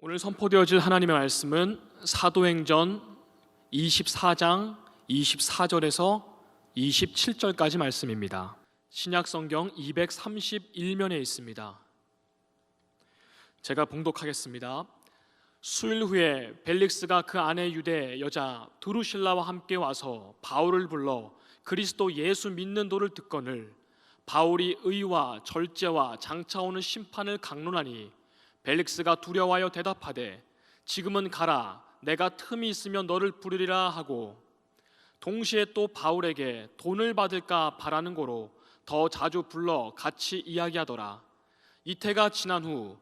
오늘 선포되어질 하나님의 말씀은 사도행전 24장 24절에서 27절까지 말씀입니다. 신약성경 231면에 있습니다. 제가 봉독하겠습니다. 수일 후에 벨릭스가 그 아내 유대 여자 드루실라와 함께 와서 바울을 불러 그리스도 예수 믿는 도를 듣거늘 바울이 의와 절제와 장차 오는 심판을 강론하니 벨릭스가 두려워하여 대답하되 지금은 가라, 내가 틈이 있으면 너를 부르리라 하고, 동시에 또 바울에게 돈을 받을까 바라는 고로 더 자주 불러 같이 이야기하더라. 이태가 지난 후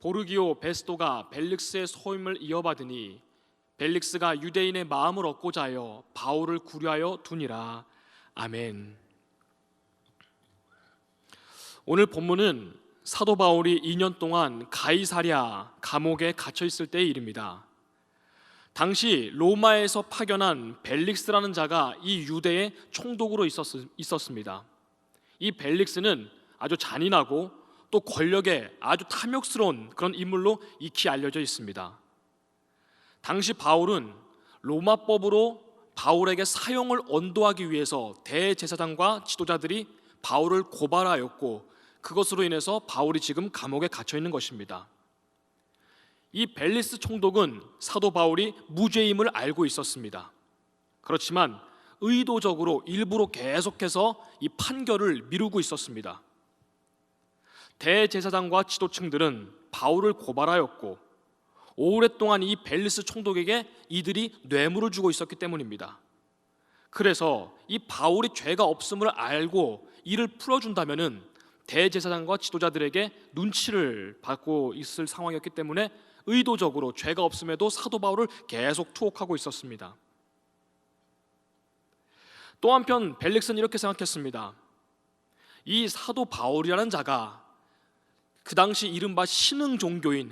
보르기오 베스도가 벨릭스의 소임을 이어받으니 벨릭스가 유대인의 마음을 얻고자 하여 바울을 구려하여 두니라. 아멘. 오늘 본문은 사도 바울이 2년 동안 가이사랴 감옥에 갇혀 있을 때의 일입니다. 당시 로마에서 파견한 벨릭스라는 자가 이 유대의 총독으로 있었습니다. 이 벨릭스는 아주 잔인하고 또 권력에 아주 탐욕스러운 그런 인물로 익히 알려져 있습니다. 당시 바울은 로마법으로 바울에게 사형을 언도하기 위해서 대제사장과 지도자들이 바울을 고발하였고, 그것으로 인해서 바울이 지금 감옥에 갇혀 있는 것입니다. 이 벨릭스 총독은 사도 바울이 무죄임을 알고 있었습니다. 그렇지만 의도적으로 일부러 계속해서 이 판결을 미루고 있었습니다. 대제사장과 지도층들은 바울을 고발하였고, 오랫동안 이 벨릭스 총독에게 이들이 뇌물을 주고 있었기 때문입니다. 그래서 이 바울이 죄가 없음을 알고 이를 풀어준다면은 대제사장과 지도자들에게 눈치를 받고 있을 상황이었기 때문에 의도적으로 죄가 없음에도 사도 바울을 계속 투옥하고 있었습니다. 또 한편 벨릭스는 이렇게 생각했습니다. 이 사도 바울이라는 자가 그 당시 이른바 신흥종교인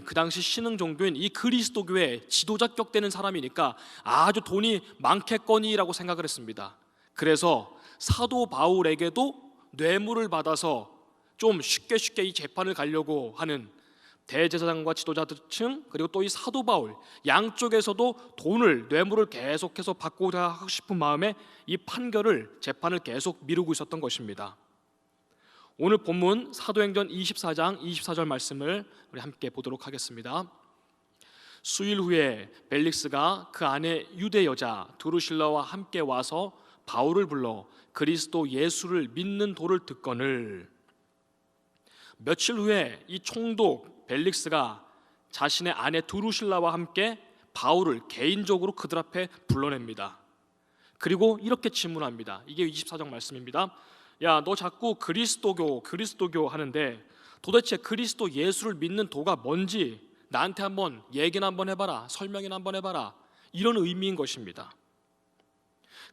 이 그리스도교의 지도자격 되는 사람이니까 아주 돈이 많겠거니라고 생각을 했습니다. 그래서 사도 바울에게도 뇌물을 받아서 좀 쉽게 이 재판을 가려고 하는 대제사장과 지도자층, 그리고 또 이 사도 바울 양쪽에서도 뇌물을 계속해서 받고자 하고 싶은 마음에 이 재판을 계속 미루고 있었던 것입니다. 오늘 본문 사도행전 24장 24절 말씀을 우리 함께 보도록 하겠습니다. 수일 후에 벨릭스가 그 아내 유대 여자 드루실라와 함께 와서 바울을 불러 그리스도 예수를 믿는 도를 듣거늘. 며칠 후에 이 총독 벨릭스가 자신의 아내 드루실라와 함께 바울을 개인적으로 그들 앞에 불러냅니다. 그리고 이렇게 질문합니다. 이게 24장 말씀입니다. 야, 너 자꾸 그리스도교 하는데 도대체 그리스도 예수를 믿는 도가 뭔지 나한테 한번 얘기나 한번 해봐라, 설명이나 한번 해봐라, 이런 의미인 것입니다.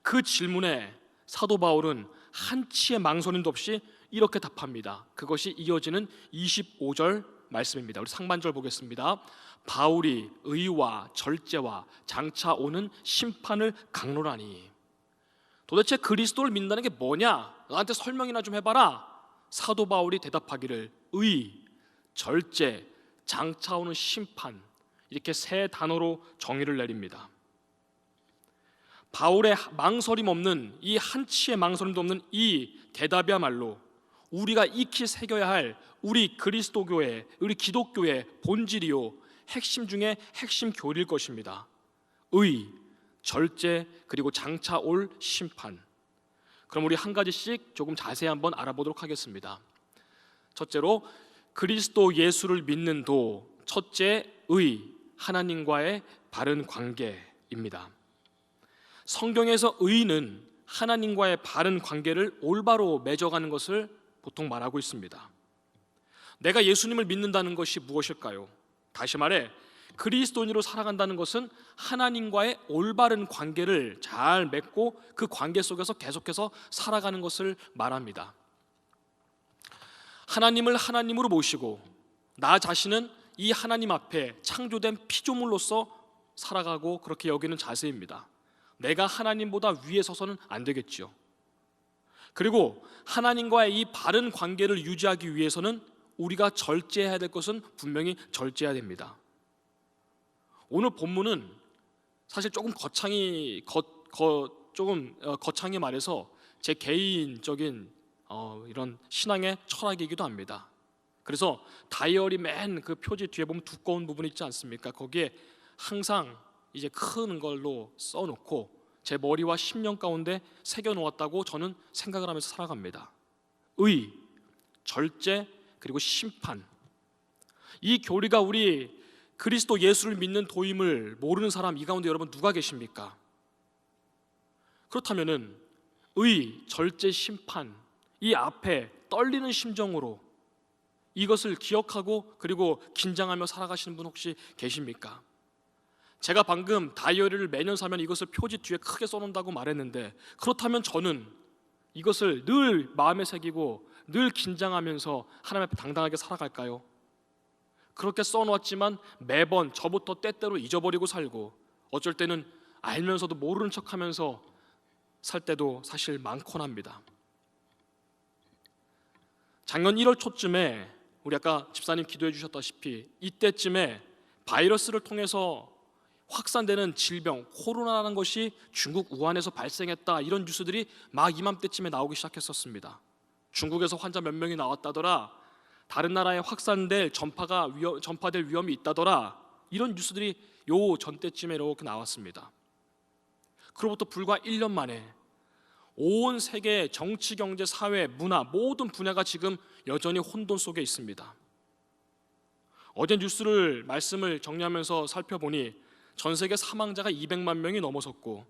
그 질문에 사도 바울은 한치의 망설임도 없이 이렇게 답합니다. 그것이 이어지는 25절 말씀입니다. 우리 상반절 보겠습니다. 바울이 의와 절제와 장차 오는 심판을 강론하니. 도대체 그리스도를 믿는다는 게 뭐냐? 나한테 설명이나 좀 해봐라. 사도 바울이 대답하기를 의, 절제, 장차 오는 심판, 이렇게 세 단어로 정의를 내립니다. 바울의 망설임 없는 이 한치의 망설임도 없는 이 대답이야말로 우리가 익히 새겨야 할 우리 그리스도교의, 우리 기독교의 본질이요 핵심 중에 핵심 교리일 것입니다. 의, 절제, 그리고 장차 올 심판. 그럼 우리 한 가지씩 조금 자세히 한번 알아보도록 하겠습니다. 첫째로 그리스도 예수를 믿는 도, 첫째 의, 하나님과의 바른 관계입니다. 성경에서 의는 하나님과의 바른 관계를 올바로 맺어가는 것을 보통 말하고 있습니다. 내가 예수님을 믿는다는 것이 무엇일까요? 다시 말해 그리스도인으로 살아간다는 것은 하나님과의 올바른 관계를 잘 맺고 그 관계 속에서 계속해서 살아가는 것을 말합니다. 하나님을 하나님으로 모시고 나 자신은 이 하나님 앞에 창조된 피조물로서 살아가고 그렇게 여기는 자세입니다. 내가 하나님보다 위에 서서는 안 되겠죠. 그리고 하나님과의 이 바른 관계를 유지하기 위해서는 우리가 절제해야 될 것은 분명히 절제해야 됩니다. 오늘 본문은 사실 조금 거창히 말해서 제 개인적인 이런 신앙의 철학이기도 합니다. 그래서 다이어리 맨 그 표지 뒤에 보면 두꺼운 부분 있지 않습니까? 거기에 항상 이제 큰 걸로 써놓고 제 머리와 심령 가운데 새겨 놓았다고 저는 생각을 하면서 살아갑니다. 의, 절제, 그리고 심판. 이 교리가 우리 그리스도 예수를 믿는 도임을 모르는 사람 이 가운데 여러분 누가 계십니까? 그렇다면은 의, 절제, 심판 이 앞에 떨리는 심정으로 이것을 기억하고 그리고 긴장하며 살아가시는 분 혹시 계십니까? 제가 방금 다이어리를 매년 사면 이것을 표지 뒤에 크게 써놓는다고 말했는데, 그렇다면 저는 이것을 늘 마음에 새기고 늘 긴장하면서 하나님 앞에 당당하게 살아갈까요? 그렇게 써놓았지만 매번 저부터 때때로 잊어버리고 살고, 어쩔 때는 알면서도 모르는 척하면서 살 때도 사실 많곤 합니다. 작년 1월 초쯤에 우리 아까 집사님 기도해 주셨다시피 이때쯤에 바이러스를 통해서 확산되는 질병 코로나라는 것이 중국 우한에서 발생했다, 이런 뉴스들이 막 이맘때쯤에 나오기 시작했었습니다. 중국에서 환자 몇 명이 나왔다더라, 다른 나라에 전파될 위험이 있다더라, 이런 뉴스들이 요 전때쯤에 이렇게 나왔습니다. 그로부터 불과 1년 만에 온 세계 정치, 경제, 사회, 문화 모든 분야가 지금 여전히 혼돈 속에 있습니다. 어제 뉴스를 말씀을 정리하면서 살펴보니 전 세계 사망자가 200만 명이 넘어섰고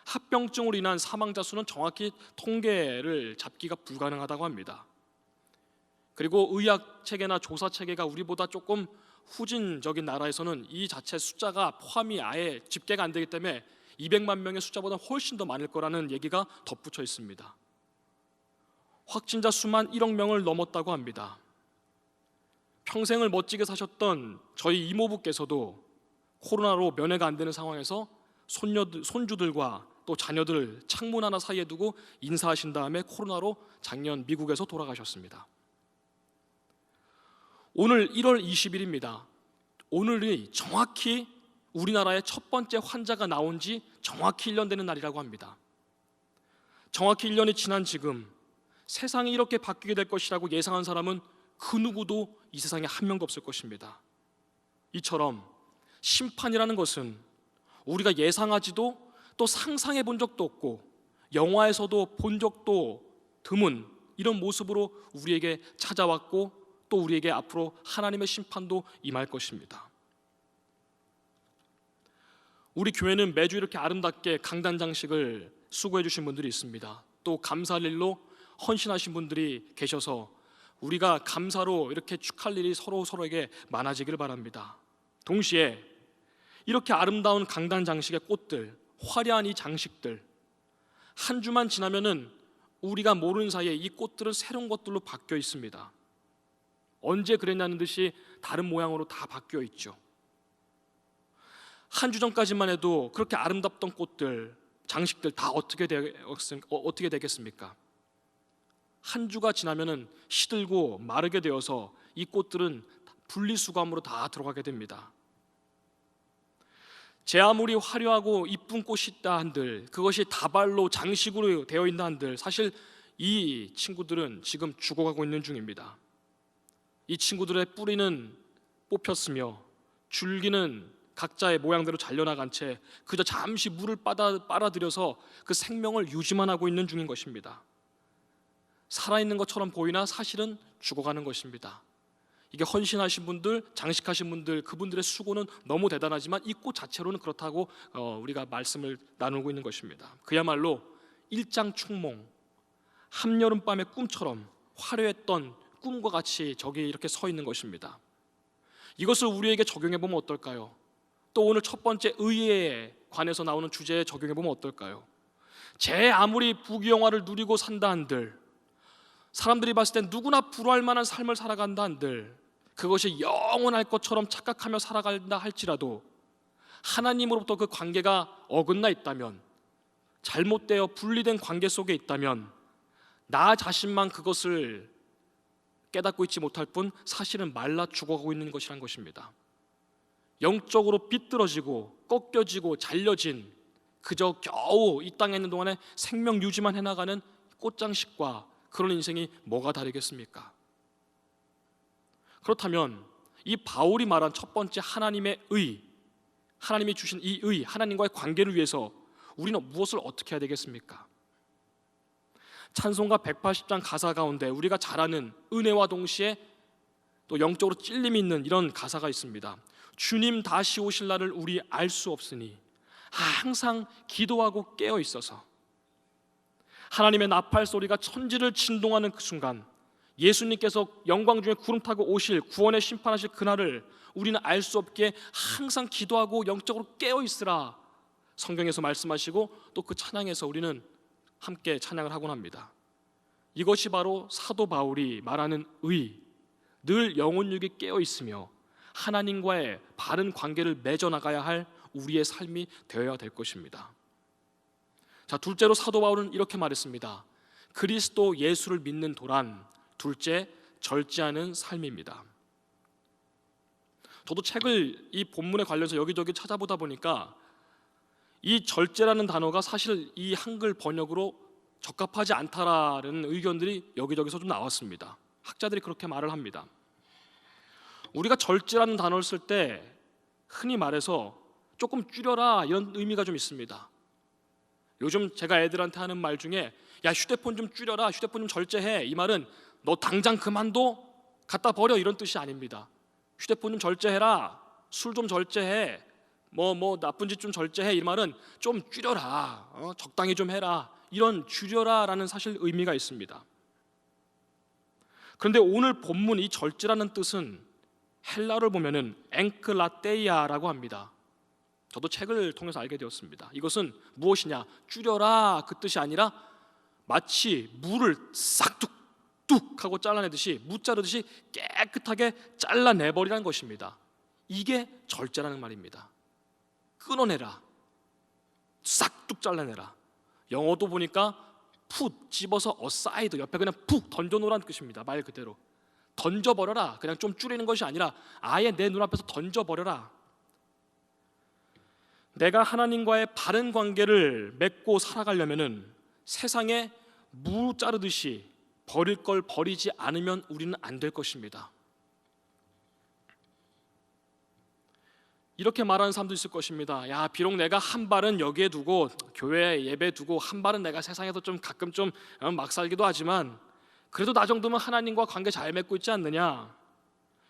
합병증으로 인한 사망자 수는 정확히 통계를 잡기가 불가능하다고 합니다. 그리고 의학 체계나 조사 체계가 우리보다 조금 후진적인 나라에서는 이 자체 숫자가 포함이 아예 집계가 안 되기 때문에 200만 명의 숫자보다 훨씬 더 많을 거라는 얘기가 덧붙여 있습니다. 확진자 수만 1억 명을 넘었다고 합니다. 평생을 멋지게 사셨던 저희 이모부께서도 코로나로 면회가 안 되는 상황에서 손주들과 또 자녀들 창문 하나 사이에 두고 인사하신 다음에 코로나로 작년 미국에서 돌아가셨습니다. 오늘 1월 20일입니다. 오늘이 정확히 우리나라의 첫 번째 환자가 나온 지 정확히 1년 되는 날이라고 합니다. 정확히 1년이 지난 지금 세상이 이렇게 바뀌게 될 것이라고 예상한 사람은 그 누구도 이 세상에 한 명도 없을 것입니다. 이처럼 심판이라는 것은 우리가 예상하지도 또 상상해 본 적도 없고 영화에서도 본 적도 드문 이런 모습으로 우리에게 찾아왔고 또 우리에게 앞으로 하나님의 심판도 임할 것입니다. 우리 교회는 매주 이렇게 아름답게 강단 장식을 수고해 주신 분들이 있습니다. 또 감사할 일로 헌신하신 분들이 계셔서 우리가 감사로 이렇게 축할 일이 서로에게 많아지기를 바랍니다. 동시에 이렇게 아름다운 강단 장식의 꽃들, 화려한 이 장식들, 한 주만 지나면은 우리가 모르는 사이에 이 꽃들은 새로운 것들로 바뀌어 있습니다. 언제 그랬냐는 듯이 다른 모양으로 다 바뀌어 있죠. 한 주 전까지만 해도 그렇게 아름답던 꽃들, 장식들 다 어떻게 되겠습니까? 한 주가 지나면은 시들고 마르게 되어서 이 꽃들은 분리수거함으로 다 들어가게 됩니다. 제 아무리 화려하고 이쁜 꽃이 있다 한들, 그것이 다발로 장식으로 되어 있다 한들 사실 이 친구들은 지금 죽어가고 있는 중입니다. 이 친구들의 뿌리는 뽑혔으며 줄기는 각자의 모양대로 잘려나간 채 그저 잠시 물을 빨아들여서 그 생명을 유지만 하고 있는 중인 것입니다. 살아있는 것처럼 보이나 사실은 죽어가는 것입니다. 이게 헌신하신 분들, 장식하신 분들, 그분들의 수고는 너무 대단하지만 이 꽃 자체로는 그렇다고 우리가 말씀을 나누고 있는 것입니다. 그야말로 일장춘몽, 한여름밤의 꿈처럼 화려했던 꿈과 같이 저기 이렇게 서 있는 것입니다. 이것을 우리에게 적용해 보면 어떨까요? 또 오늘 첫 번째 의에 관해서 나오는 주제에 적용해 보면 어떨까요? 제 아무리 부귀영화를 누리고 산다 한들, 사람들이 봤을 땐 누구나 부러워할 만한 삶을 살아간다 한들, 그것이 영원할 것처럼 착각하며 살아간다 할지라도 하나님으로부터 그 관계가 어긋나 있다면, 잘못되어 분리된 관계 속에 있다면 나 자신만 그것을 깨닫고 있지 못할 뿐 사실은 말라 죽어가고 있는 것이란 것입니다. 영적으로 삐뚤어지고 꺾여지고 잘려진, 그저 겨우 이 땅에 있는 동안에 생명 유지만 해나가는 꽃장식과 그런 인생이 뭐가 다르겠습니까? 그렇다면 이 바울이 말한 첫 번째 하나님의 의, 하나님이 주신 이 의, 하나님과의 관계를 위해서 우리는 무엇을 어떻게 해야 되겠습니까? 찬송가 180장 가사 가운데 우리가 잘 아는 은혜와 동시에 또 영적으로 찔림이 있는 이런 가사가 있습니다. 주님 다시 오실 날을 우리 알 수 없으니 항상 기도하고 깨어 있어서. 하나님의 나팔 소리가 천지를 진동하는 그 순간, 예수님께서 영광 중에 구름 타고 오실, 구원의 심판하실 그날을 우리는 알 수 없게 항상 기도하고 영적으로 깨어 있으라 성경에서 말씀하시고, 또 그 찬양에서 우리는 함께 찬양을 하곤 합니다. 이것이 바로 사도 바울이 말하는 의, 늘 영혼육에 깨어 있으며 하나님과의 바른 관계를 맺어 나가야 할 우리의 삶이 되어야 될 것입니다. 자, 둘째로 사도 바울은 이렇게 말했습니다. 그리스도 예수를 믿는 도란, 둘째, 절제하는 삶입니다. 저도 책을 이 본문에 관련해서 여기저기 찾아보다 보니까 이 절제라는 단어가 사실 이 한글 번역으로 적합하지 않다라는 의견들이 여기저기서 좀 나왔습니다. 학자들이 그렇게 말을 합니다. 우리가 절제라는 단어를 쓸 때 흔히 말해서 조금 줄여라 이런 의미가 좀 있습니다. 요즘 제가 애들한테 하는 말 중에 야, 휴대폰 좀 줄여라, 휴대폰 좀 절제해, 이 말은 너 당장 그만둬, 갖다 버려, 이런 뜻이 아닙니다. 휴대폰 좀 절제해라, 술 좀 절제해, 뭐 나쁜 짓 좀 절제해, 이 말은 좀 줄여라, 적당히 좀 해라, 이런 줄여라라는 사실 의미가 있습니다. 그런데 오늘 본문 이 절제라는 뜻은 헬라어를 보면은 앵클라테이아라고 합니다. 저도 책을 통해서 알게 되었습니다. 이것은 무엇이냐, 줄여라 그 뜻이 아니라 마치 무를 싹둑둑 하고 잘라내듯이, 무 자르듯이 깨끗하게 잘라내버리라는 것입니다. 이게 절제라는 말입니다. 끊어내라, 싹둑 잘라내라. 영어도 보니까 put, 집어서 aside, 옆에 그냥 푹 던져놓으라는 뜻입니다. 말 그대로 던져버려라, 그냥 좀 줄이는 것이 아니라 아예 내 눈앞에서 던져버려라. 내가 하나님과의 바른 관계를 맺고 살아가려면은 세상에 무 자르듯이 버릴 걸 버리지 않으면 우리는 안 될 것입니다. 이렇게 말하는 사람도 있을 것입니다. 야, 비록 내가 한 발은 여기에 두고 교회 예배 두고 한 발은 내가 세상에서 좀 가끔 좀 막 살기도 하지만 그래도 나 정도면 하나님과 관계 잘 맺고 있지 않느냐,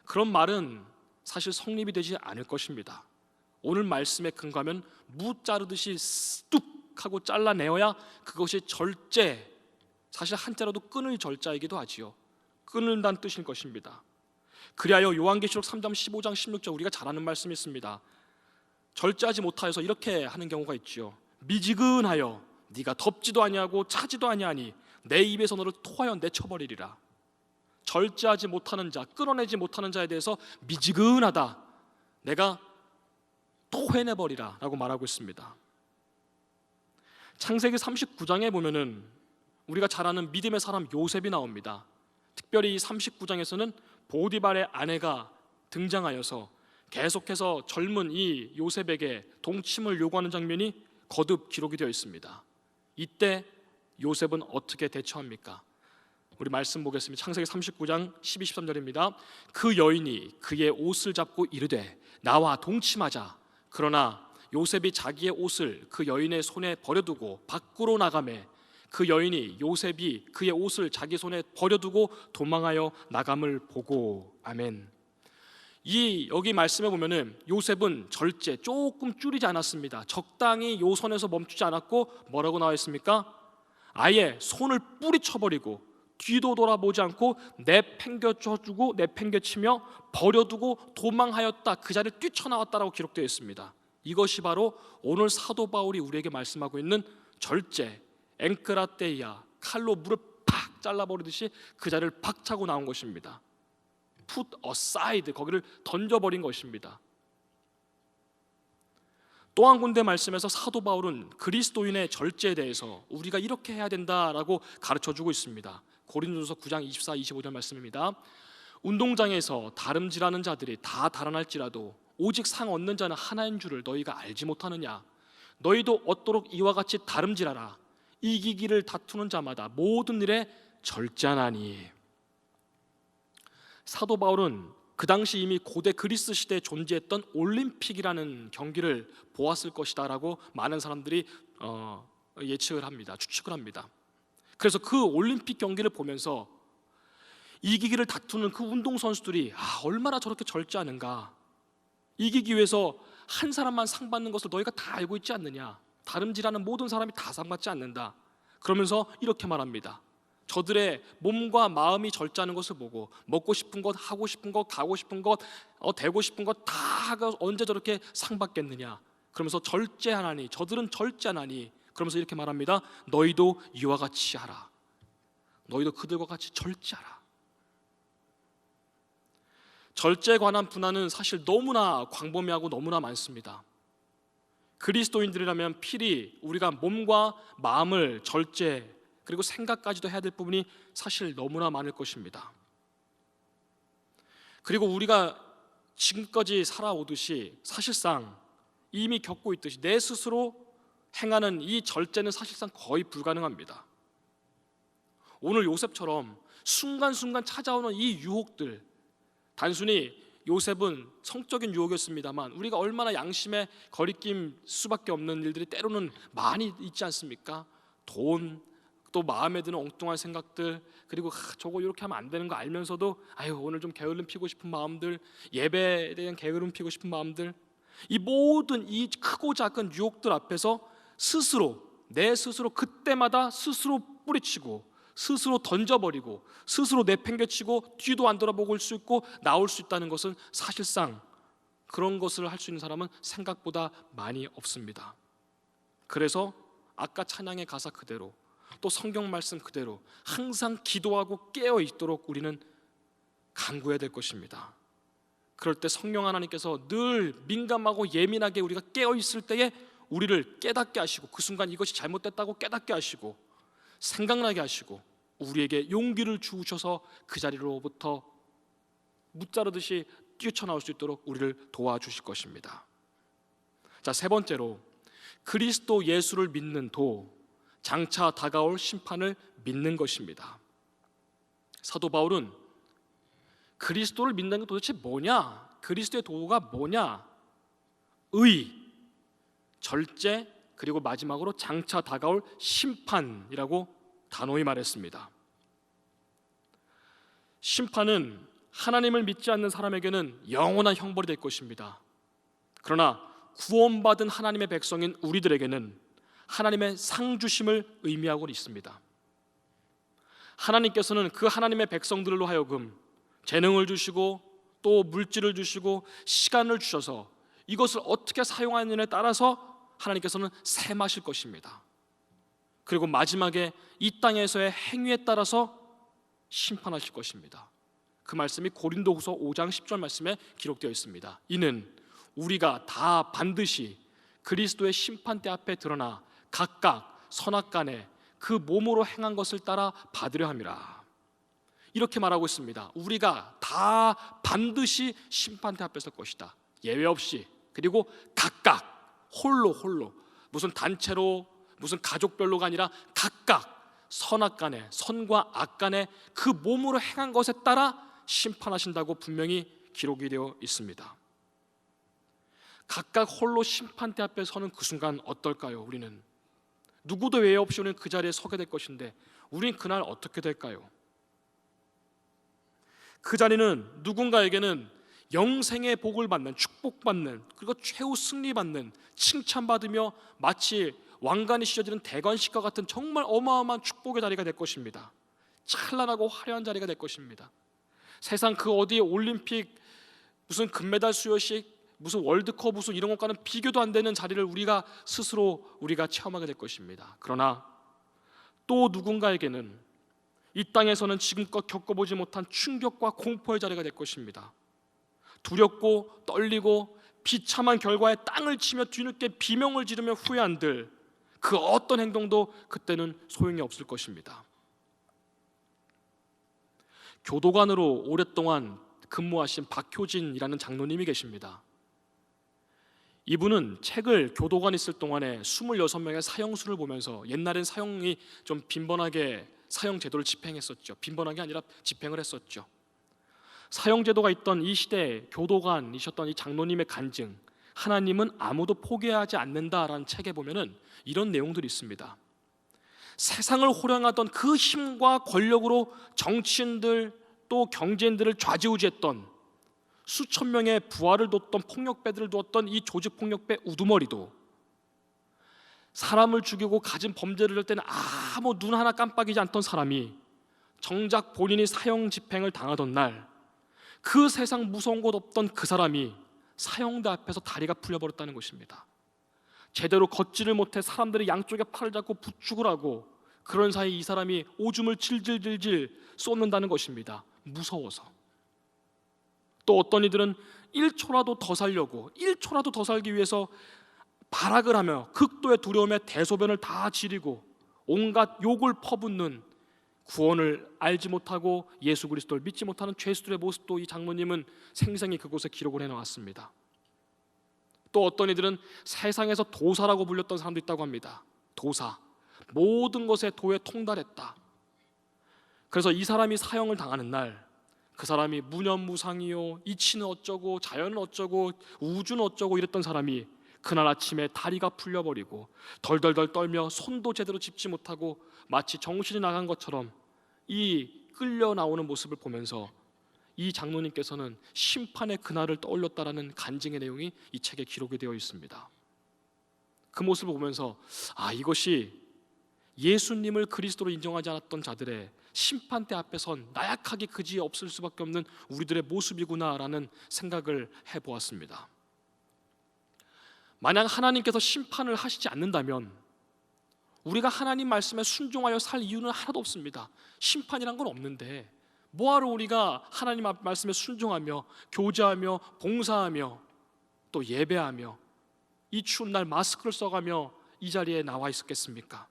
그런 말은 사실 성립이 되지 않을 것입니다. 오늘 말씀에 근거하면 무 자르듯이 뚝 하고 잘라내어야 그것이 절제, 사실 한자로도 끊을 절자이기도 하지요. 끊는다는 뜻일 것입니다. 그리하여 요한계시록 3장 15장 16절 우리가 잘 아는 말씀이 있습니다. 절제하지 못하여서 이렇게 하는 경우가 있지요. 미지근하여 네가 덥지도 아니하고 차지도 아니하니 내 입에서 너를 토하여 내쳐버리리라. 절제하지 못하는 자, 끊어내지 못하는 자에 대해서 미지근하다, 내가 토해내버리라 라고 말하고 있습니다. 창세기 39장에 보면은 우리가 잘 아는 믿음의 사람 요셉이 나옵니다. 특별히 이 39장에서는 보디발의 아내가 등장하여서 계속해서 젊은 이 요셉에게 동침을 요구하는 장면이 거듭 기록이 되어 있습니다. 이때 요셉은 어떻게 대처합니까? 우리 말씀 보겠습니다. 창세기 39장 12, 13절입니다. 그 여인이 그의 옷을 잡고 이르되 나와 동침하자. 그러나 요셉이 자기의 옷을 그 여인의 손에 버려두고 밖으로 나가매 그 여인이 요셉이 그의 옷을 자기 손에 버려두고 도망하여 나감을 보고. 아멘. 여기 말씀에 보면은 요셉은 절제, 조금 줄이지 않았습니다. 적당히 요 선에서 멈추지 않았고 뭐라고 나와 있습니까? 아예 손을 뿌리쳐버리고 뒤도 돌아보지 않고 내팽겨쳐주고 내팽겨치며 버려두고 도망하였다, 그 자리를 뛰쳐나왔다라고 기록되어 있습니다. 이것이 바로 오늘 사도 바울이 우리에게 말씀하고 있는 절제, 앵크라테이아, 칼로 물을 팍 잘라버리듯이 그 자리를 박차고 나온 것입니다. put aside, 거기를 던져버린 것입니다. 또 한 군데 말씀에서 사도 바울은 그리스도인의 절제에 대해서 우리가 이렇게 해야 된다라고 가르쳐주고 있습니다. 고린도전서 9장 24, 25절 말씀입니다. 운동장에서 다름질하는 자들이 다 달아날지라도 오직 상 얻는 자는 하나인 줄을 너희가 알지 못하느냐? 너희도 얻도록 이와 같이 다름질하라. 이기기를 다투는 자마다 모든 일에 절제하나니. 사도 바울은 그 당시 이미 고대 그리스 시대에 존재했던 올림픽이라는 경기를 보았을 것이다라고 많은 사람들이 예측을 합니다. 추측을 합니다. 그래서 그 올림픽 경기를 보면서 이기기를 다투는 그 운동선수들이 얼마나 저렇게 절제하는가. 이기기 위해서 한 사람만 상 받는 것을 너희가 다 알고 있지 않느냐? 다름질하는 모든 사람이 다 상 받지 않는다. 그러면서 이렇게 말합니다. 저들의 몸과 마음이 절제하는 것을 보고 먹고 싶은 것, 하고 싶은 것, 가고 싶은 것, 되고 싶은 것 다 언제 저렇게 상 받겠느냐? 그러면서 절제하나니, 저들은 절제하나니, 그러면서 이렇게 말합니다. 너희도 이와 같이 하라. 너희도 그들과 같이 절제하라. 절제에 관한 분야는 사실 너무나 광범위하고 너무나 많습니다. 그리스도인들이라면 필히 우리가 몸과 마음을 절제, 그리고 생각까지도 해야 될 부분이 사실 너무나 많을 것입니다. 그리고 우리가 지금까지 살아오듯이 사실상 이미 겪고 있듯이 내 스스로 행하는 이 절제는 사실상 거의 불가능합니다. 오늘 요셉처럼 순간순간 찾아오는 이 유혹들, 단순히 요셉은 성적인 유혹이었습니다만 우리가 얼마나 양심에 거리낌 수밖에 없는 일들이 때로는 많이 있지 않습니까? 돈, 또 마음에 드는 엉뚱한 생각들, 그리고 저거 이렇게 하면 안 되는 거 알면서도 오늘 좀 게으름 피고 싶은 마음들, 예배에 대한 게으름 피고 싶은 마음들, 이 모든 이 크고 작은 유혹들 앞에서 내 스스로 그때마다 스스로 뿌리치고 스스로 던져버리고 스스로 내팽개치고 뒤도 안 돌아보고 올 수 있고 나올 수 있다는 것은 사실상 그런 것을 할 수 있는 사람은 생각보다 많이 없습니다. 그래서 아까 찬양의 가사 그대로 또 성경 말씀 그대로 항상 기도하고 깨어 있도록 우리는 간구해야 될 것입니다. 그럴 때 성령 하나님께서 늘 민감하고 예민하게 우리가 깨어 있을 때에 우리를 깨닫게 하시고 그 순간 이것이 잘못됐다고 깨닫게 하시고 생각나게 하시고 우리에게 용기를 주셔서 그 자리로부터 무자르듯이 뛰쳐나올 수 있도록 우리를 도와주실 것입니다. 자, 세 번째로 그리스도 예수를 믿는 도, 장차 다가올 심판을 믿는 것입니다. 사도 바울은 그리스도를 믿는 게 도대체 뭐냐? 그리스도의 도가 뭐냐? 의, 절제, 그리고 마지막으로 장차 다가올 심판이라고 단호히 말했습니다. 심판은 하나님을 믿지 않는 사람에게는 영원한 형벌이 될 것입니다. 그러나 구원받은 하나님의 백성인 우리들에게는 하나님의 상 주심을 의미하고 있습니다. 하나님께서는 그 하나님의 백성들로 하여금 재능을 주시고 또 물질을 주시고 시간을 주셔서 이것을 어떻게 사용하느냐에 따라서 하나님께서는 셈하실 것입니다. 그리고 마지막에 이 땅에서의 행위에 따라서 심판하실 것입니다. 그 말씀이 고린도후서 5장 10절 말씀에 기록되어 있습니다. 이는 우리가 다 반드시 그리스도의 심판대 앞에 드러나 각각 선악간에 그 몸으로 행한 것을 따라 받으려 함이라. 이렇게 말하고 있습니다. 우리가 다 반드시 심판대 앞에 설 것이다. 예외 없이. 그리고 각각 홀로 무슨 단체로 무슨 가족별로가 아니라 각각 선악간에 선과 악간에 그 몸으로 행한 것에 따라 심판하신다고 분명히 기록이 되어 있습니다. 각각 홀로 심판대 앞에 서는 그 순간 어떨까요? 우리는 누구도 외에 없이 우리는 그 자리에 서게 될 것인데 우리는 그날 어떻게 될까요? 그 자리는 누군가에게는 영생의 복을 받는, 축복받는, 그리고 최후 승리받는, 칭찬받으며 마치 왕관이 씌워지는 대관식과 같은 정말 어마어마한 축복의 자리가 될 것입니다. 찬란하고 화려한 자리가 될 것입니다. 세상 그 어디에 올림픽 무슨 금메달 수여식 무슨 월드컵 무슨 이런 것과는 비교도 안 되는 자리를 우리가 체험하게 될 것입니다. 그러나 또 누군가에게는 이 땅에서는 지금껏 겪어보지 못한 충격과 공포의 자리가 될 것입니다. 두렵고 떨리고 비참한 결과에 땅을 치며 뒤늦게 비명을 지르며 후회한들 그 어떤 행동도 그때는 소용이 없을 것입니다. 교도관으로 오랫동안 근무하신 박효진이라는 장로님이 계십니다. 이분은 책을 교도관에 있을 동안에 26명의 사형수를 보면서 옛날엔 사형이 좀 빈번하게 사형 제도를 집행했었죠. 빈번하게 아니라 집행을 했었죠. 사형 제도가 있던 이 시대에 교도관이셨던 이 장로님의 간증, 하나님은 아무도 포기하지 않는다라는 책에 보면은 이런 내용들이 있습니다. 세상을 호령하던 그 힘과 권력으로 정치인들 또 경제인들을 좌지우지했던 수천 명의 부하를 뒀던 폭력배들을 두었던 이 조직폭력배 우두머리도 사람을 죽이고 가진 범죄를 할 때는 아무 눈 하나 깜빡이지 않던 사람이 정작 본인이 사형 집행을 당하던 날 그 세상 무서운 곳 없던 그 사람이 사형대 앞에서 다리가 풀려버렸다는 것입니다. 제대로 걷지를 못해 사람들이 양쪽에 팔을 잡고 부축을 하고 그런 사이 이 사람이 오줌을 질질질질 쏟는다는 것입니다. 무서워서. 또 어떤 이들은 1초라도 더 살려고 1초라도 더 살기 위해서 발악을 하며 극도의 두려움에 대소변을 다 지리고 온갖 욕을 퍼붓는 구원을 알지 못하고 예수 그리스도를 믿지 못하는 죄수들의 모습도 이 장로님은 생생히 그곳에 기록을 해놓았습니다. 또 어떤 이들은 세상에서 도사라고 불렸던 사람도 있다고 합니다. 도사, 모든 것에 도에 통달했다. 그래서 이 사람이 사형을 당하는 날 그 사람이 무념무상이요 이치는 어쩌고 자연은 어쩌고 우주는 어쩌고 이랬던 사람이 그날 아침에 다리가 풀려버리고 덜덜덜 떨며 손도 제대로 짚지 못하고 마치 정신이 나간 것처럼 이 끌려 나오는 모습을 보면서 이 장로님께서는 심판의 그날을 떠올렸다라는 간증의 내용이 이 책에 기록이 되어 있습니다. 그 모습을 보면서 이것이 예수님을 그리스도로 인정하지 않았던 자들의 심판대 앞에 선 나약하게 그지 없을 수밖에 없는 우리들의 모습이구나라는 생각을 해보았습니다. 만약 하나님께서 심판을 하시지 않는다면 우리가 하나님 말씀에 순종하여 살 이유는 하나도 없습니다. 심판이란 건 없는데 뭐하러 우리가 하나님 말씀에 순종하며 교제하며 봉사하며 또 예배하며 이 추운 날 마스크를 써가며 이 자리에 나와 있었겠습니까?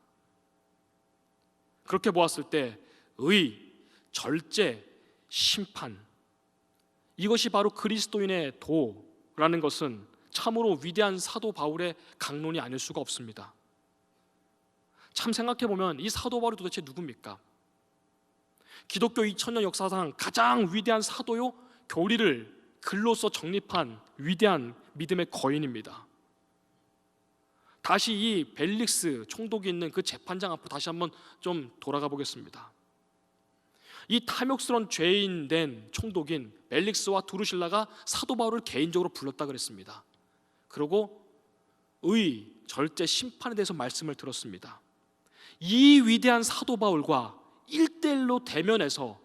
그렇게 보았을 때 의, 절제, 심판, 이것이 바로 그리스도인의 도라는 것은 참으로 위대한 사도 바울의 강론이 아닐 수가 없습니다. 참 생각해보면 이 사도 바울이 도대체 누굽니까? 기독교 2000년 역사상 가장 위대한 사도요 교리를 글로써 정립한 위대한 믿음의 거인입니다. 다시 이 벨릭스 총독이 있는 그 재판장 앞으로 다시 한번 좀 돌아가 보겠습니다. 이 탐욕스러운 죄인 된 총독인 벨릭스와 두루실라가 사도 바울을 개인적으로 불렀다 그랬습니다. 그리고 의, 절제, 심판에 대해서 말씀을 들었습니다. 이 위대한 사도 바울과 1대1로 대면해서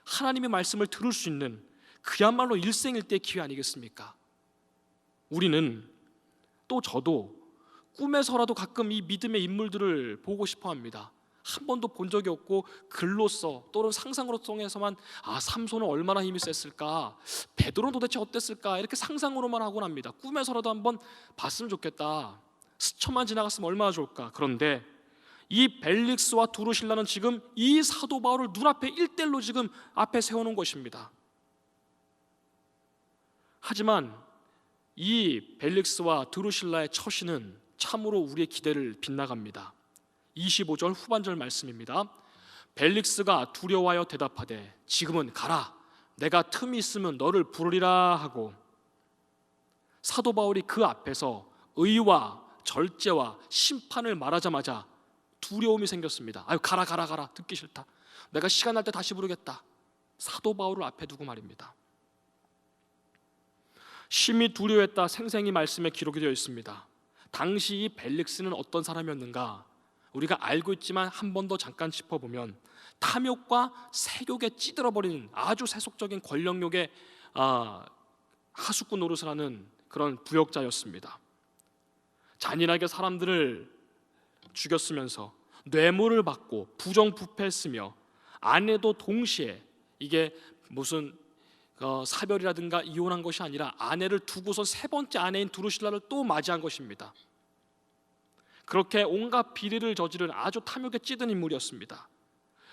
하나님의 말씀을 들을 수 있는 그야말로 일생일대의 기회 아니겠습니까? 우리는 또 저도 꿈에서라도 가끔 이 믿음의 인물들을 보고 싶어 합니다. 한 번도 본 적이 없고 글로써 또는 상상으로 통해서만 삼손은 얼마나 힘이 셌을까, 베드로는 도대체 어땠을까 이렇게 상상으로만 하곤 합니다. 꿈에서라도 한번 봤으면 좋겠다, 스쳐만 지나갔으면 얼마나 좋을까. 그런데 이 벨릭스와 두루실라는 지금 이 사도 바울을 눈앞에 1대1로 지금 앞에 세워놓은 것입니다. 하지만 이 벨릭스와 두루실라의 처신은 참으로 우리의 기대를 빗나갑니다. 25절 후반절 말씀입니다. 벨릭스가 두려워하여 대답하되 지금은 가라, 내가 틈이 있으면 너를 부르리라 하고, 사도 바울이 그 앞에서 의와 절제와 심판을 말하자마자 두려움이 생겼습니다. 가라 듣기 싫다, 내가 시간 날 때 다시 부르겠다. 사도 바울을 앞에 두고 말입니다. 심히 두려워했다 생생히 말씀에 기록이 되어 있습니다. 당시 이 벨릭스는 어떤 사람이었는가 우리가 알고 있지만 한 번 더 잠깐 짚어보면 탐욕과 세욕에 찌들어버리는 아주 세속적인 권력욕의 하수꾼 노릇을 하는 그런 부역자였습니다. 잔인하게 사람들을 죽였으면서 뇌물을 받고 부정부패했으며 아내도 동시에, 이게 무슨 사별이라든가 이혼한 것이 아니라 아내를 두고서 세 번째 아내인 두루실라를 또 맞이한 것입니다. 그렇게 온갖 비리를 저지른 아주 탐욕에 찌든 인물이었습니다.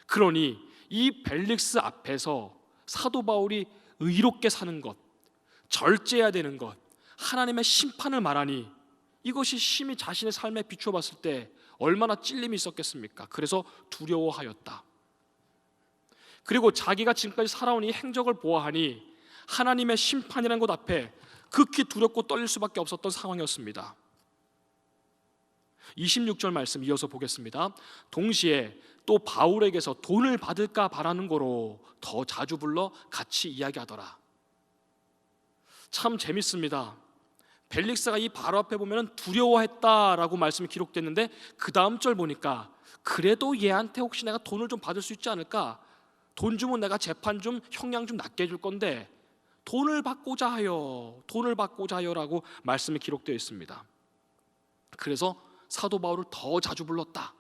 그러니 이 벨릭스 앞에서 사도 바울이 의롭게 사는 것, 절제해야 되는 것, 하나님의 심판을 말하니 이것이 심히 자신의 삶에 비추어 봤을 때 얼마나 찔림이 있었겠습니까? 그래서 두려워하였다. 그리고 자기가 지금까지 살아온 이 행적을 보아하니 하나님의 심판이라는 것 앞에 극히 두렵고 떨릴 수밖에 없었던 상황이었습니다. 26절 말씀 이어서 보겠습니다. 동시에 또 바울에게서 돈을 받을까 바라는 거로 더 자주 불러 같이 이야기하더라. 참 재밌습니다. 벨릭스가 이 바로 앞에 보면 두려워했다라고 말씀이 기록됐는데 그 다음 절 보니까 그래도 얘한테 혹시 내가 돈을 좀 받을 수 있지 않을까? 돈 주면 내가 재판 좀 형량 좀 낮게 해줄 건데 돈을 받고자 하여라고 말씀이 기록되어 있습니다. 그래서 사도 바울을 더 자주 불렀다.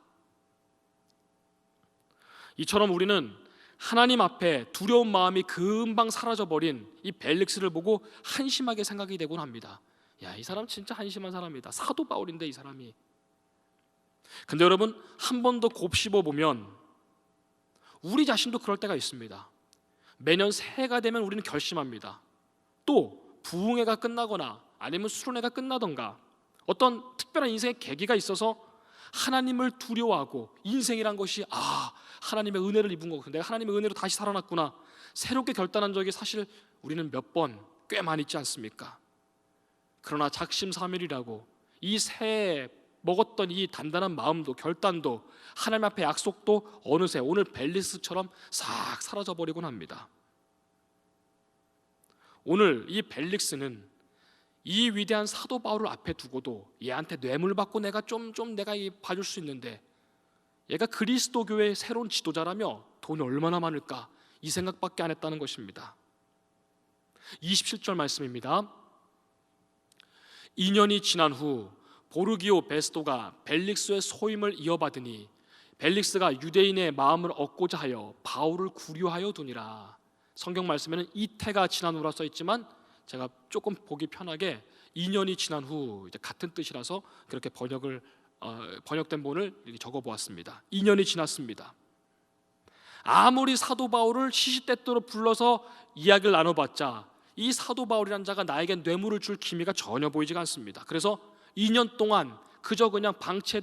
이처럼 우리는 하나님 앞에 두려운 마음이 금방 사라져버린 이 벨릭스를 보고 한심하게 생각이 되곤 합니다. 야, 이 사람 진짜 한심한 사람이다. 사도 바울인데 이 사람이. 근데 여러분, 한 번 더 곱씹어 보면 우리 자신도 그럴 때가 있습니다. 매년 새해가 되면 우리는 결심합니다. 또 부흥회가 끝나거나 아니면 수련회가 끝나던가 어떤 특별한 인생의 계기가 있어서 하나님을 두려워하고 인생이란 것이 하나님의 은혜를 입은 거고 내가 하나님의 은혜로 다시 살아났구나 새롭게 결단한 적이 사실 우리는 몇 번 꽤 많이 있지 않습니까? 그러나 작심삼일이라고 이 새해 먹었던 이 단단한 마음도 결단도 하나님 앞에 약속도 어느새 오늘 벨릭스처럼 싹 사라져버리곤 합니다. 오늘 이 벨릭스는 이 위대한 사도 바울을 앞에 두고도 얘한테 뇌물 받고 내가 좀 내가 봐줄 수 있는데 얘가 그리스도 교회의 새로운 지도자라며 돈이 얼마나 많을까 이 생각밖에 안 했다는 것입니다. 27절 말씀입니다. 2년이 지난 후 보르기오 베스도가 벨릭스의 소임을 이어받으니 벨릭스가 유대인의 마음을 얻고자 하여 바울을 구류하여 두니라. 성경 말씀에는 이태가 지난 후라 써 있지만 제가 조금 보기 편하게 2년이 지난 후 이제 같은 뜻이라서 그렇게 번역된 본을 이렇게 적어보았습니다. 2년이 지났습니다. 아무리 사도 바울을 시시때때로 불러서 이야기를 나눠봤자 이 사도 바울이라는 자가 나에게 뇌물을 줄 기미가 전혀 보이지가 않습니다. 그래서 2년 동안 그저 그냥 방치해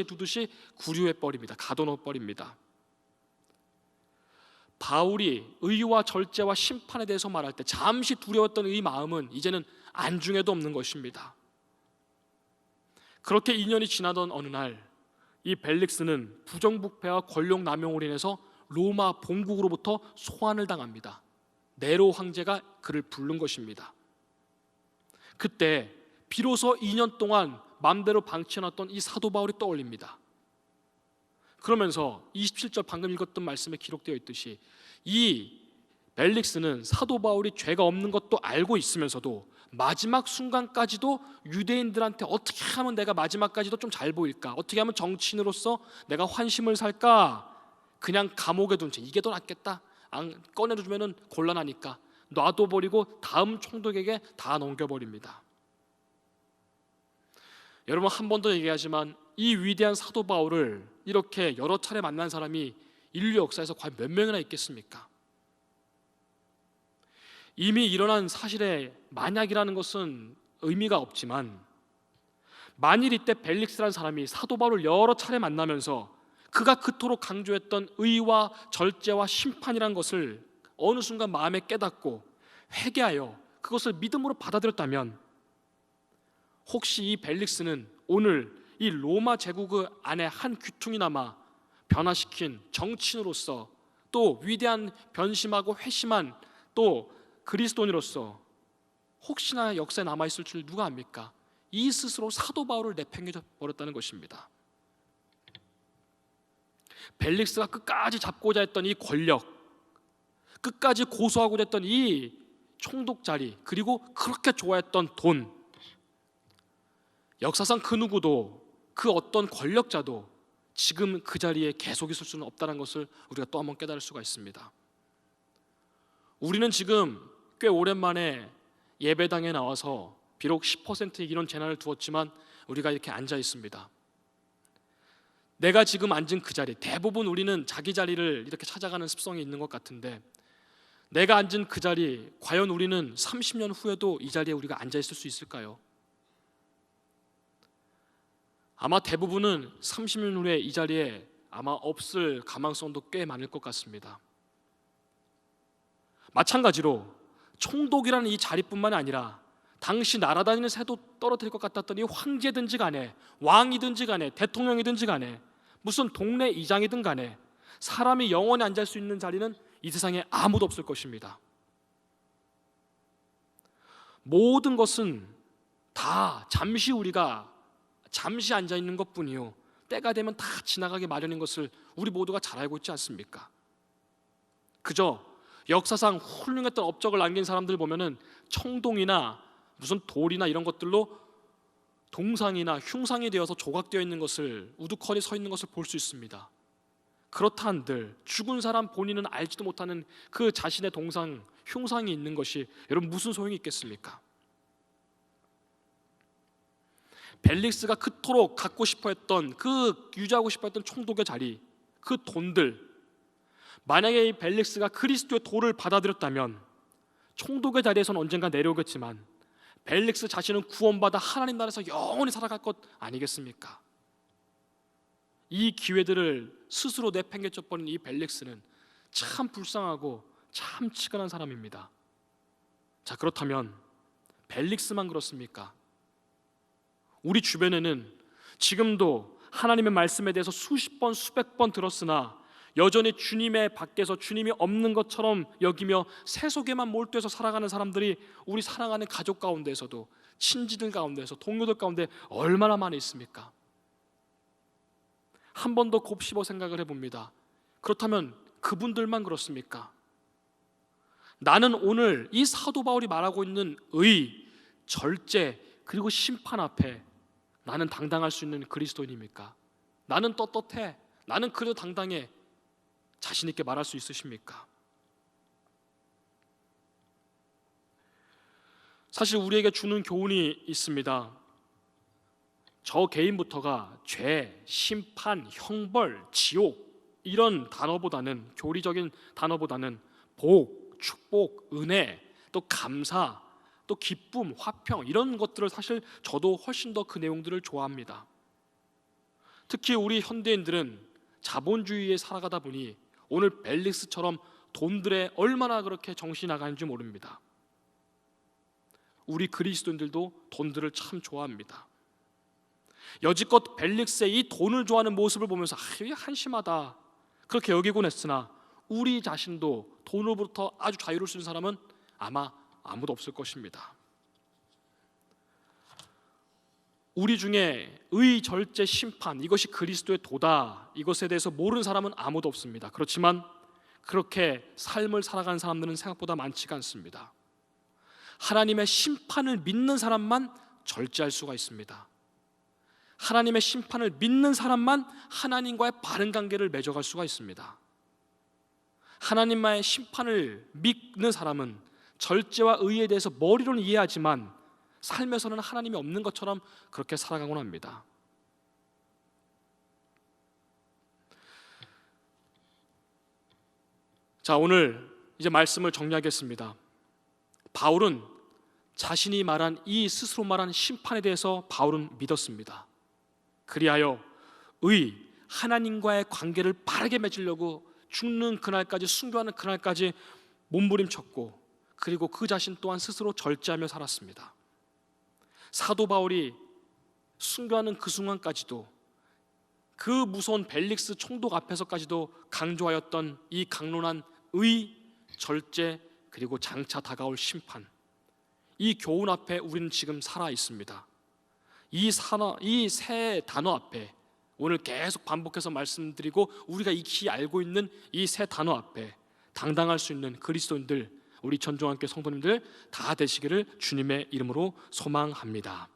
두듯이 구류해 버립니다. 가둬놓아 버립니다. 바울이 의와 절제와 심판에 대해서 말할 때 잠시 두려웠던 이 마음은 이제는 안중에도 없는 것입니다. 그렇게 2년이 지나던 어느 날 이 벨릭스는 부정부패와 권력 남용으로 인해서 로마 본국으로부터 소환을 당합니다. 네로 황제가 그를 부른 것입니다. 그때 비로소 2년 동안 마음대로 방치해놨던 이 사도 바울이 떠올립니다. 그러면서 27절 방금 읽었던 말씀에 기록되어 있듯이 이 벨릭스는 사도 바울이 죄가 없는 것도 알고 있으면서도 마지막 순간까지도 유대인들한테 어떻게 하면 내가 마지막까지도 좀 잘 보일까, 어떻게 하면 정치인으로서 내가 환심을 살까, 그냥 감옥에 둔 채 이게 더 낫겠다, 안 꺼내주면 곤란하니까 놔둬버리고 다음 총독에게 다 넘겨버립니다. 여러분, 한 번 더 얘기하지만 이 위대한 사도 바울을 이렇게 여러 차례 만난 사람이 인류 역사에서 과연 몇 명이나 있겠습니까? 이미 일어난 사실의 만약이라는 것은 의미가 없지만 만일 이때 벨릭스라는 사람이 사도 바울을 여러 차례 만나면서 그가 그토록 강조했던 의와 절제와 심판이라는 것을 어느 순간 마음에 깨닫고 회개하여 그것을 믿음으로 받아들였다면 혹시 이 벨릭스는 오늘 이 로마 제국 안에 한 귀퉁이나마 변화시킨 정치인으로서 또 위대한 변심하고 회심한 또 그리스도인으로서 혹시나 역사에 남아있을 줄 누가 압니까? 이 스스로 사도 바울을 내팽개쳐 버렸다는 것입니다. 벨릭스가 끝까지 잡고자 했던 이 권력, 끝까지 고수하고자 했던 이 총독 자리, 그리고 그렇게 좋아했던 돈, 역사상 그 누구도 그 어떤 권력자도 지금 그 자리에 계속 있을 수는 없다는 것을 우리가 또 한번 깨달을 수가 있습니다. 우리는 지금 꽤 오랜만에 예배당에 나와서 비록 10%의 인원 제한을 두었지만 우리가 이렇게 앉아 있습니다. 내가 지금 앉은 그 자리, 대부분 우리는 자기 자리를 이렇게 찾아가는 습성이 있는 것 같은데 내가 앉은 그 자리, 과연 우리는 30년 후에도 이 자리에 우리가 앉아 있을 수 있을까요? 아마 대부분은 30년 후에 이 자리에 아마 없을 가망성도 꽤 많을 것 같습니다. 마찬가지로 총독이라는 이 자리뿐만 아니라 당시 날아다니는 새도 떨어뜨릴 것 같았더니 황제든지 간에, 왕이든지 간에, 대통령이든지 간에, 무슨 동네 이장이든 간에 사람이 영원히 앉을 수 있는 자리는 이 세상에 아무도 없을 것입니다. 모든 것은 다 우리가 잠시 앉아 있는 것뿐이요, 때가 되면 다 지나가게 마련인 것을 우리 모두가 잘 알고 있지 않습니까? 그저 역사상 훌륭했던 업적을 남긴 사람들 보면은 청동이나 무슨 돌이나 이런 것들로 동상이나 흉상이 되어서 조각되어 있는 것을, 우두커니 서 있는 것을 볼 수 있습니다. 그렇다 한들 죽은 사람 본인은 알지도 못하는 그 자신의 동상, 흉상이 있는 것이 여러분 무슨 소용이 있겠습니까? 벨릭스가 그토록 갖고 싶어했던, 유지하고 싶어했던 총독의 자리, 그 돈들, 만약에 이 벨릭스가 그리스도의 도를 받아들였다면 총독의 자리에서는 언젠가 내려오겠지만 벨릭스 자신은 구원받아 하나님 나라에서 영원히 살아갈 것 아니겠습니까? 이 기회들을 스스로 내팽개쳐버린 이 벨릭스는 참 불쌍하고 참 치근한 사람입니다. 자, 그렇다면 벨릭스만 그렇습니까? 우리 주변에는 지금도 하나님의 말씀에 대해서 수십 번, 수백 번 들었으나 여전히 주님의 밖에서 주님이 없는 것처럼 여기며 새 속에만 몰두해서 살아가는 사람들이 우리 사랑하는 가족 가운데서도, 친지들 가운데서, 동료들 가운데 얼마나 많이 있습니까? 한 번 더 곱씹어 생각을 해봅니다. 그렇다면 그분들만 그렇습니까? 나는 오늘 이 사도 바울이 말하고 있는 의, 절제, 그리고 심판 앞에 나는 당당할 수 있는 그리스도인입니까? 나는 떳떳해, 나는 그래도 당당해, 자신 있게 말할 수 있으십니까? 사실 우리에게 주는 교훈이 있습니다. 저 개인부터가 죄, 심판, 형벌, 지옥 이런 단어보다는, 교리적인 단어보다는 복, 축복, 은혜, 또 감사, 또 기쁨, 화평 이런 것들을 사실 저도 훨씬 더 그 내용들을 좋아합니다. 특히 우리 현대인들은 자본주의에 살아가다 보니 오늘 벨릭스처럼 돈들에 얼마나 그렇게 정신이 나가는지 모릅니다. 우리 그리스도인들도 돈들을 참 좋아합니다. 여지껏 벨릭스의 이 돈을 좋아하는 모습을 보면서 이게 한심하다 그렇게 여기곤 했으나 우리 자신도 돈으로부터 아주 자유로울 수 있는 사람은 아마 아무도 없을 것입니다. 우리 중에 의, 절제, 심판 이것이 그리스도의 도다, 이것에 대해서 모르는 사람은 아무도 없습니다. 그렇지만 그렇게 삶을 살아가는 사람들은 생각보다 많지가 않습니다. 하나님의 심판을 믿는 사람만 절제할 수가 있습니다. 하나님의 심판을 믿는 사람만 하나님과의 바른 관계를 맺어갈 수가 있습니다. 하나님과의 심판을 믿는 사람은 절제와 의에 대해서 머리로는 이해하지만 삶에서는 하나님이 없는 것처럼 그렇게 살아가곤 합니다. 자, 오늘 이제 말씀을 정리하겠습니다. 바울은 자신이 말한 이 스스로 말한 심판에 대해서 바울은 믿었습니다. 그리하여 하나님과의 관계를 바르게 맺으려고 죽는 그날까지, 순교하는 그날까지 몸부림쳤고, 그리고 그 자신 또한 스스로 절제하며 살았습니다. 사도 바울이 순교하는 그 순간까지도, 그 무서운 벨릭스 총독 앞에서까지도 강조하였던 이 강론한 의, 절제, 그리고 장차 다가올 심판, 이 교훈 앞에 우리는 지금 살아 있습니다. 이 세 단어 앞에, 오늘 계속 반복해서 말씀드리고 우리가 익히 알고 있는 이 세 단어 앞에 당당할 수 있는 그리스도인들, 우리 전종환교회 성도님들 다 되시기를 주님의 이름으로 소망합니다.